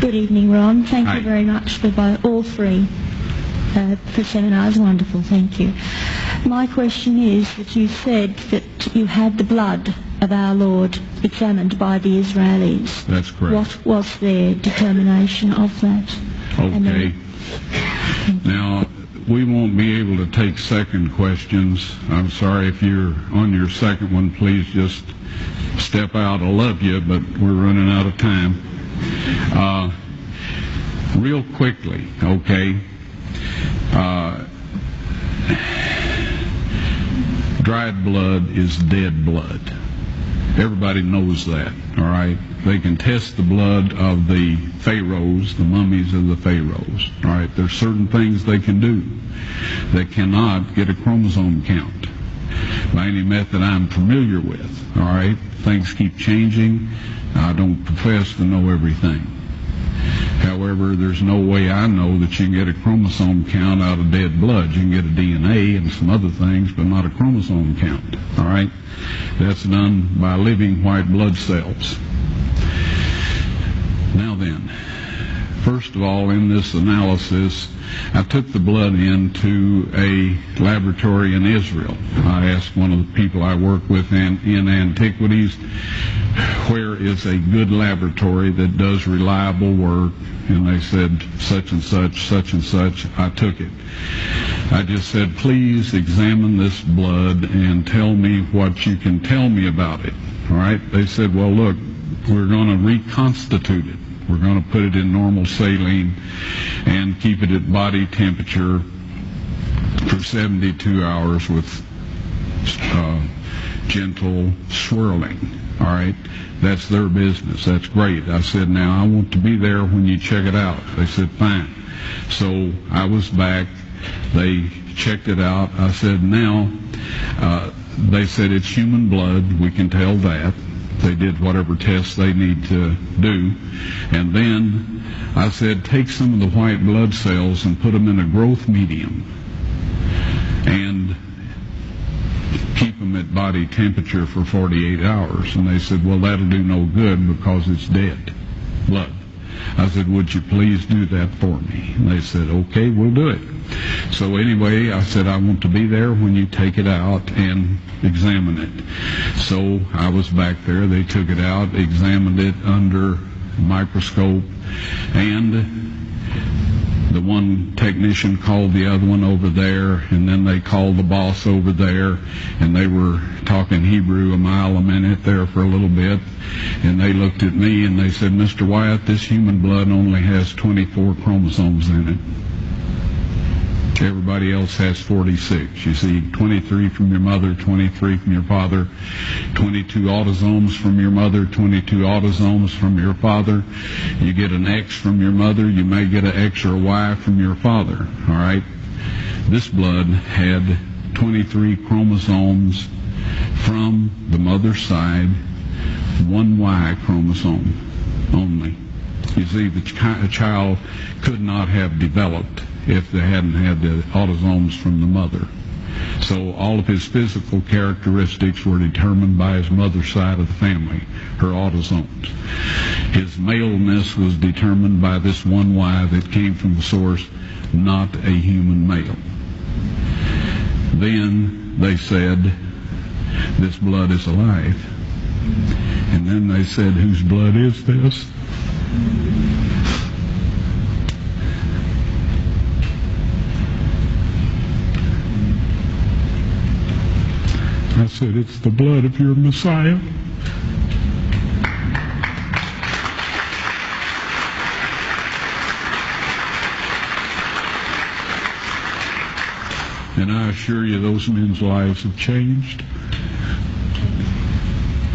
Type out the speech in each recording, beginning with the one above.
Good evening, Ron. Thank Hi. you very much for all three for seminars. Wonderful, thank you. My question is that you said that you had the blood of our Lord examined by the Israelis. That's correct. What was their determination of that? Okay. Now, we won't be able to take second questions. I'm sorry if you're on your second one, please just step out. I love you, but we're running out of time. Real quickly, okay. Dried blood is dead blood. Everybody knows that, all right? They can test the blood of the pharaohs, the mummies of the pharaohs, all right? There's certain things they can do. They cannot get a chromosome count by any method I'm familiar with, all right? Things keep changing. I don't profess to know everything. However, there's no way I know that you can get a chromosome count out of dead blood. You can get a DNA and some other things, but not a chromosome count, all right? That's done by living white blood cells. Now then, first of all, in this analysis, I took the blood into a laboratory in Israel. I asked one of the people I work with in antiquities, where is a good laboratory that does reliable work? And they said, such and such, such and such. I took it. I just said, please examine this blood and tell me what you can tell me about it. All right? They said, well, look, we're going to reconstitute it. We're going to put it in normal saline and keep it at body temperature for 72 hours with gentle swirling. All right? That's their business. That's great. I said, now I want to be there when you check it out. They said, fine. So I was back. They checked it out. I said, now, they said it's human blood. We can tell that. They did whatever tests they need to do. And then I said, take some of the white blood cells and put them in a growth medium and keep them at body temperature for 48 hours. And they said, well, that'll do no good because it's dead blood. I said, would you please do that for me? And they said, okay, we'll do it. So anyway, I said, I want to be there when you take it out and examine it. So I was back there. They took it out, examined it under a microscope, and the one technician called the other one over there, and then they called the boss over there, and they were talking Hebrew a mile a minute there for a little bit, and they looked at me and they said, Mr. Wyatt, this human blood only has 24 chromosomes in it. Everybody else has 46. You see, 23 from your mother, 23 from your father, 22 autosomes from your mother, 22 autosomes from your father. You get an X from your mother, you may get an X or a Y from your father, all right? This blood had 23 chromosomes from the mother's side, one Y chromosome only. You see, the child could not have developed if they hadn't had the autosomes from the mother. So all of his physical characteristics were determined by his mother's side of the family, her autosomes. His maleness was determined by this one Y that came from the source, not a human male. Then they said, this blood is alive. And then they said, whose blood is this? I said, it's the blood of your Messiah. And I assure you, those men's lives have changed.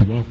Well,